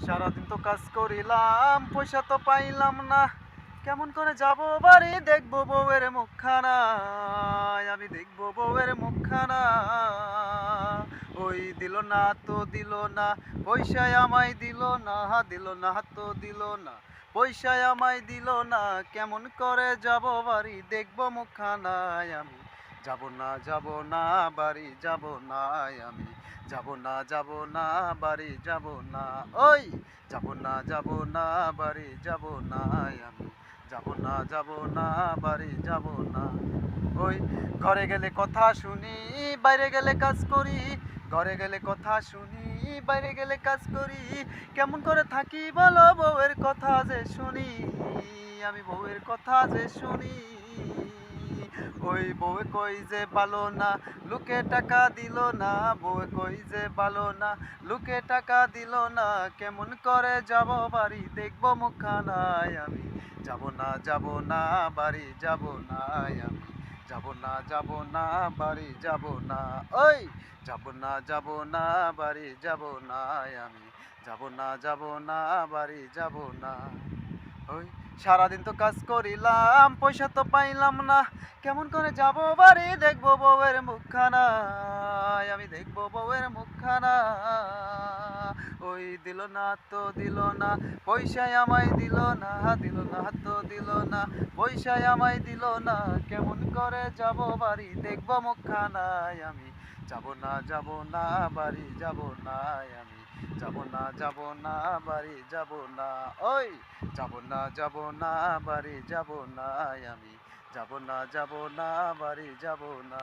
সারাদিন তো কাজ করিলাম, পয়সা তো পাইলাম না। কেমন করে যাব বাড়ি, দেখবো বউয়ের মুখখানা। আমি দেখবো বউয়ের মুখখানা। ওই দিল না তো দিল না, পয়সায় আমায় দিল না, দিল না তো দিল না, পয়সায় আমায় দিল না। কেমন করে যাব বাড়ি, দেখবো মুখখানা। আমি যাব না, যাব না, বাড়ি যাব না। আমি যাব না, যাব না, বাড়ি যাব না। ওই যাব না, যাব না, বাড়ি যাব না। আমি যাব না, যাব না, বাড়ি যাব না। ওই ঘরে গেলে কথা শুনি, বাইরে গেলে কাজ করি। ঘরে গেলে কথা শুনি, বাইরে গেলে কাজ করি। কেমন করে থাকি বলো, বউয়ের কথা যে শুনি। আমি বউয়ের কথা যে শুনি। ওই বউয়ে কই যে ভালো না, লোকে টাকা দিল না। বউয়ে কই যে ভালো না, লোকে টাকা দিল না। কেমন করে যাব বাড়ি, দেখবো মুখখানায়। আমি যাব না, যাব না, বাড়ি যাব না। আমি যাব না, যাব না, বাড়ি যাব না। ওই যাব না, যাব না, বাড়ি যাব না। আমি যাব না, যাব না, বাড়ি যাব না। ওই সারাদিন তো কাজ করিলাম, পয়সা তো পাইলাম না। কেমন করে যাব বাড়ি, দেখবো বউয়ের মুখখানা। আমি দেখবো বউয়ের মুখখানা। ওই দিল না তো দিল না, পয়সায় আমায় দিল না, দিল না তো দিল না, পয়সায় আমায় দিল না। কেমন করে যাব বাড়ি, দেখবো মুখখানা। আমি যাব না, যাব না, বাড়ি যাব না। আমি যাব না, যাব না, বাড়ি যাব না। ওই যাব না, যাব না, বাড়ি যাব না। আমি যাব না, যাব না, বাড়ি যাব না।